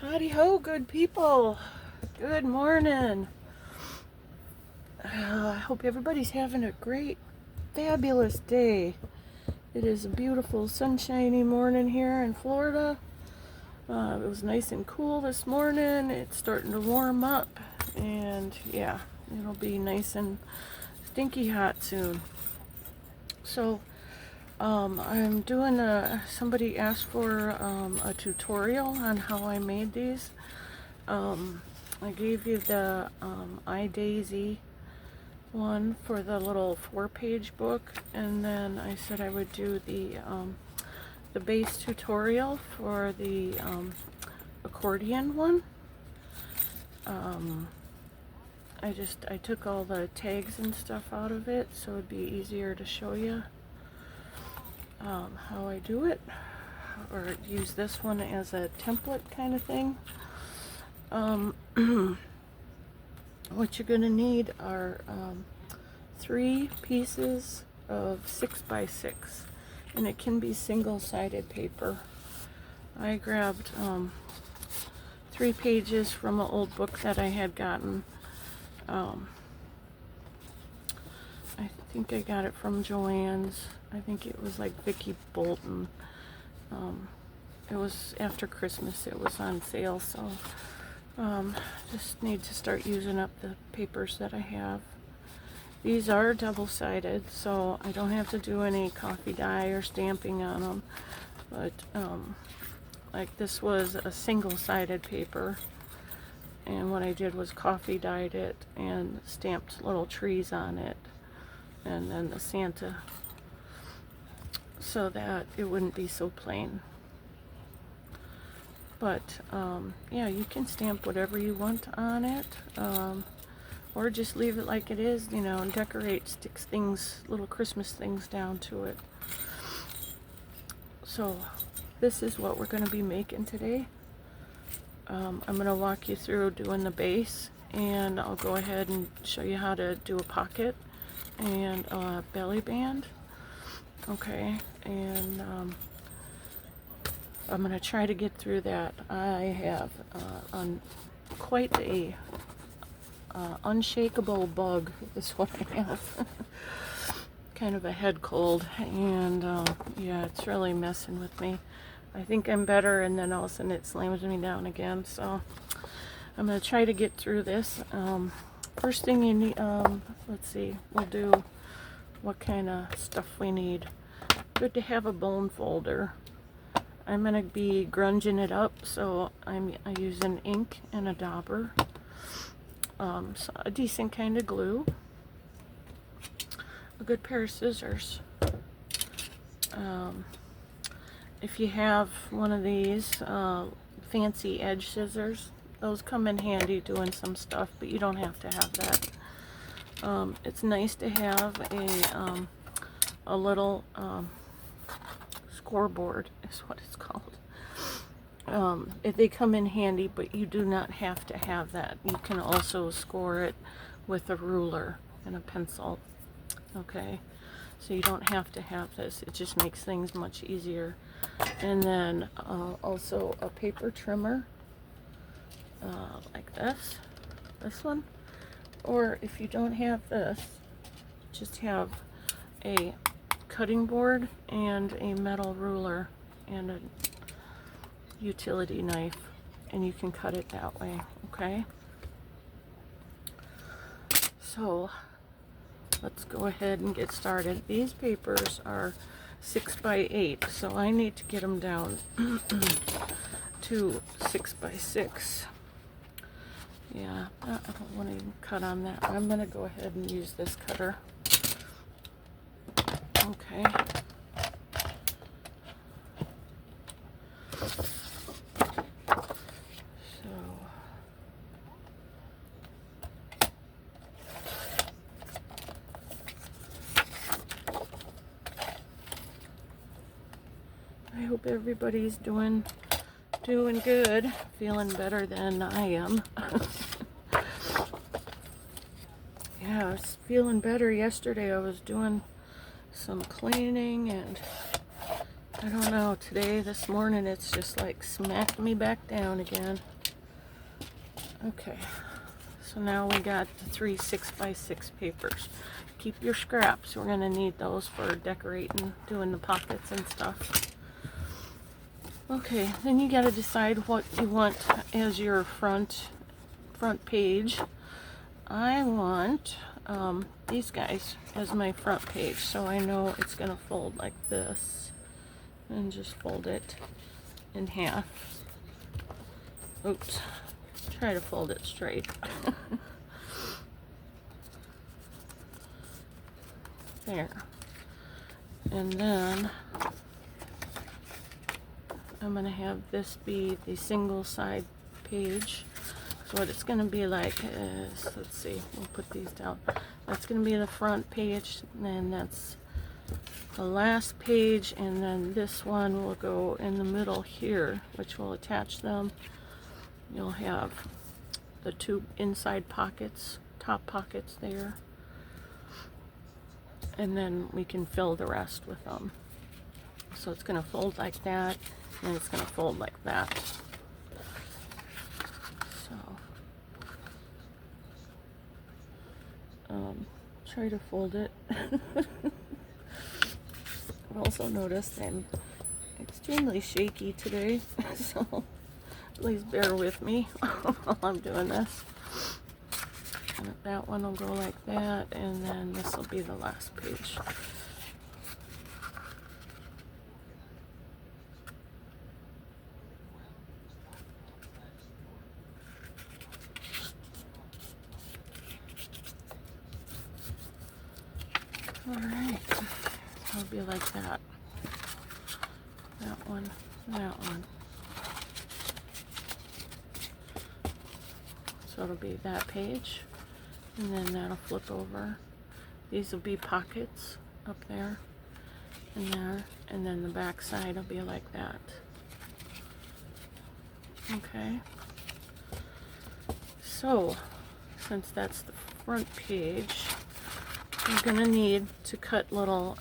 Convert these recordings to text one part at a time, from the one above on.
Howdy ho, good people. Good morning. I hope everybody's having a great, fabulous day. It is a beautiful, sunshiny morning here in Florida. It was nice and cool this morning. It's starting to warm up, and yeah, it'll be nice and stinky hot soon. So, I'm doing somebody asked for a tutorial on how I made these. I gave you the iDaisy one for the little 4-page book, and then I said I would do the base tutorial for the accordion one. I took all the tags and stuff out of it so it'd be easier to show you how I do it, or use this one as a template kind of thing. What you're going to need are 3 pieces of 6x6, and it can be single-sided paper. I grabbed 3 pages from an old book that I had gotten. I think I got it from Joann's. I think it was like Vicki Bolton. It was after Christmas. It was on sale, so just need to start using up the papers that I have. These are double-sided, so I don't have to do any coffee dye or stamping on them. But like this was a single-sided paper, and what I did was coffee dyed it and stamped little trees on it, and then the Santa, so that it wouldn't be so plain. But yeah, you can stamp whatever you want on it, or just leave it like it is, you know, and decorate, stick things, little Christmas things down to it. So this is what we're going to be making today. I'm going to walk you through doing the base, and I'll go ahead and show you how to do a pocket and a belly band. Okay, and I'm going to try to get through that. I have quite a unshakable bug is what I have. Kind of a head cold, and yeah, it's really messing with me. I think I'm better, and then all of a sudden it slams me down again. So I'm going to try to get through this. First thing you need, let's see, we'll do what kind of stuff we need. Good to have a bone folder. I'm going to be grunging it up, so I use an ink and a dauber. So a decent kind of glue. A good pair of scissors. If you have one of these fancy edge scissors, those come in handy doing some stuff, but you don't have to have that. It's nice to have a little scoreboard is what it's called. They come in handy, but you do not have to have that. You can also score it with a ruler and a pencil. Okay, so you don't have to have this. It just makes things much easier. And then also a paper trimmer, like this one. Or if you don't have this, just have a cutting board and a metal ruler and a utility knife, and you can cut it that way. Okay, so let's go ahead and get started. These papers are 6x8, so I need to get them down to 6x6. Yeah, I don't want to even cut on that. I'm going to go ahead and use this cutter. Okay. So I hope everybody's doing good, feeling better than I am. Yeah, I was feeling better yesterday. I was doing some cleaning and I don't know, this morning, it's just like smacked me back down again. Okay, so now we got the 3 6x6 papers. Keep your scraps. We're going to need those for decorating, doing the pockets and stuff. Okay, then you got to decide what you want as your front page. I want these guys as my front page, so I know it's going to fold like this. And just fold it in half. Oops. Try to fold it straight. There. And then I'm going to have this be the single side page. So what it's going to be like is, let's see, we'll put these down. That's going to be the front page, and then that's the last page, and then this one will go in the middle here, which will attach them. You'll have the 2 inside pockets, top pockets there, and then we can fill the rest with them. So it's going to fold like that, and it's going to fold like that. So try to fold it. I've also noticed I'm extremely shaky today, so please bear with me while I'm doing this. And that one will go like that, and then this will be the last page. Alright, it'll be like that. That one, that one. So it'll be that page, and then that'll flip over. These will be pockets up there and there, and then the back side will be like that. Okay. So, since that's the front page, I'm gonna need to cut little,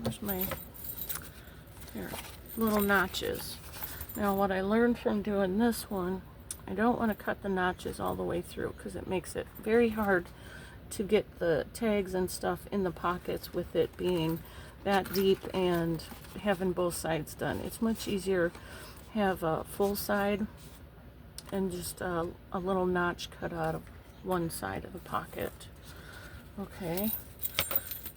where's my, here, little notches. Now what I learned from doing this one, I don't want to cut the notches all the way through because it makes it very hard to get the tags and stuff in the pockets with it being that deep and having both sides done. It's much easier have a full side and just a little notch cut out of one side of the pocket. Okay,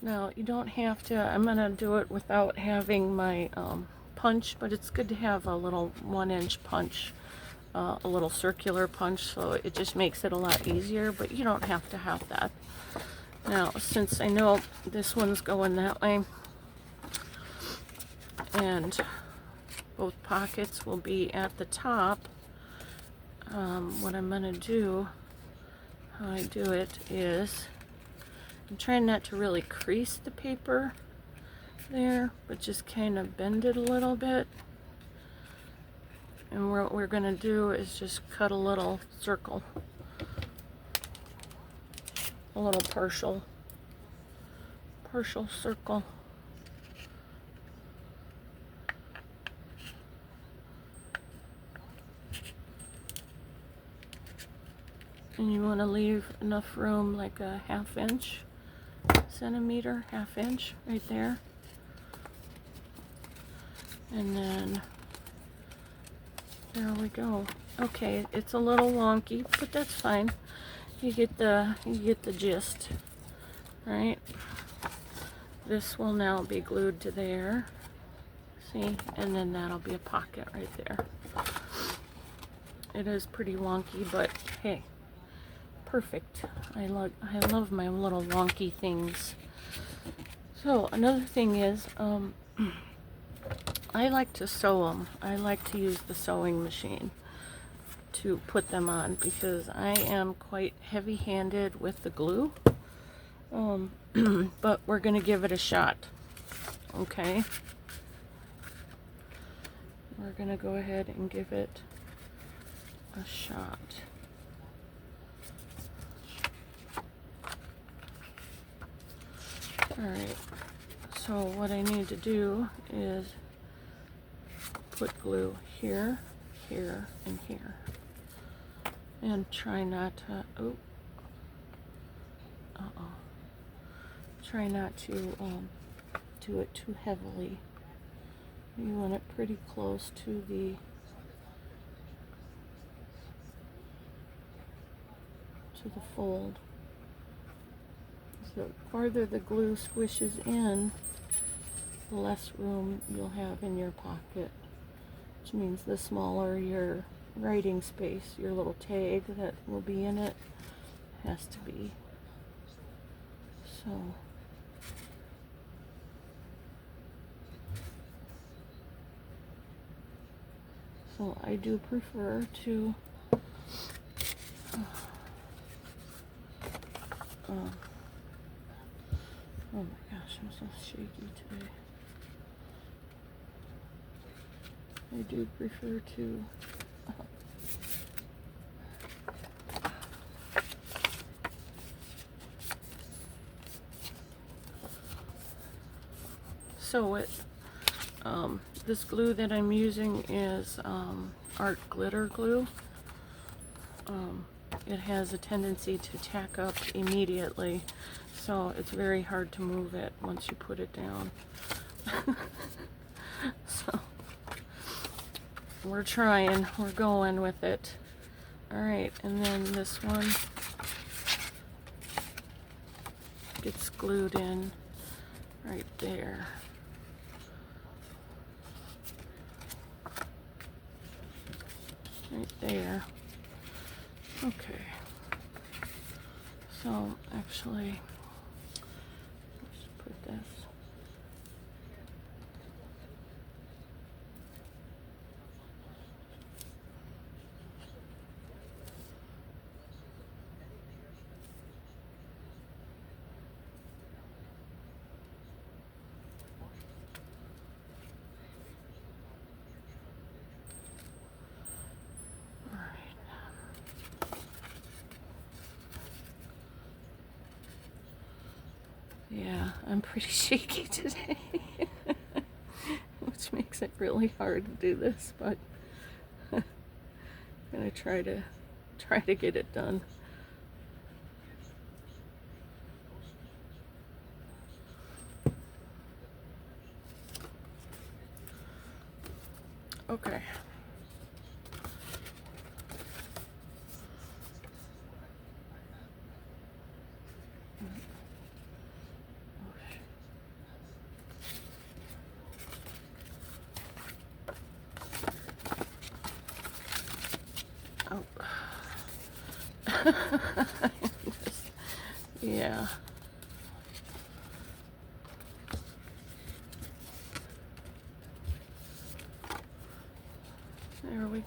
now you don't have to, I'm going to do it without having my punch, but it's good to have a little 1-inch punch, a little circular punch, so it just makes it a lot easier, but you don't have to have that. Now, since I know this one's going that way, and both pockets will be at the top, what I'm going to do, how I do it is, I'm trying not to really crease the paper there, but just kind of bend it a little bit. And what we're going to do is just cut a little circle, a little partial circle. And you want to leave enough room, like a 1/2 centimeter, 1/2 inch right there. And then there we go. Okay, it's a little wonky, but that's fine. You get the gist, right? This will now be glued to there. See? And then that'll be a pocket right there. It is pretty wonky, but hey, perfect. I love my little wonky things. So another thing is, I like to sew them. I like to use the sewing machine to put them on because I am quite heavy-handed with the glue. But we're going to give it a shot. Okay? We're going to go ahead and give it a shot. Alright, so what I need to do is put glue here, here, and here. And try not to, try not to do it too heavily. You want it pretty close to the fold. So the farther the glue squishes in, the less room you'll have in your pocket, which means the smaller your writing space, your little tag that will be in it, has to be. So I do prefer to oh my gosh, I'm so shaky today. I do prefer to sew it. This glue that I'm using is art glitter glue. It has a tendency to tack up immediately, so it's very hard to move it once you put it down. So we're trying, we're going with it. Alright, and then this one gets glued in right there. Right there. Okay. So actually, let's put this. Yeah, I'm pretty shaky today, which makes it really hard to do this, but I'm gonna try to get it done. Okay. Oh. Yeah. There we go.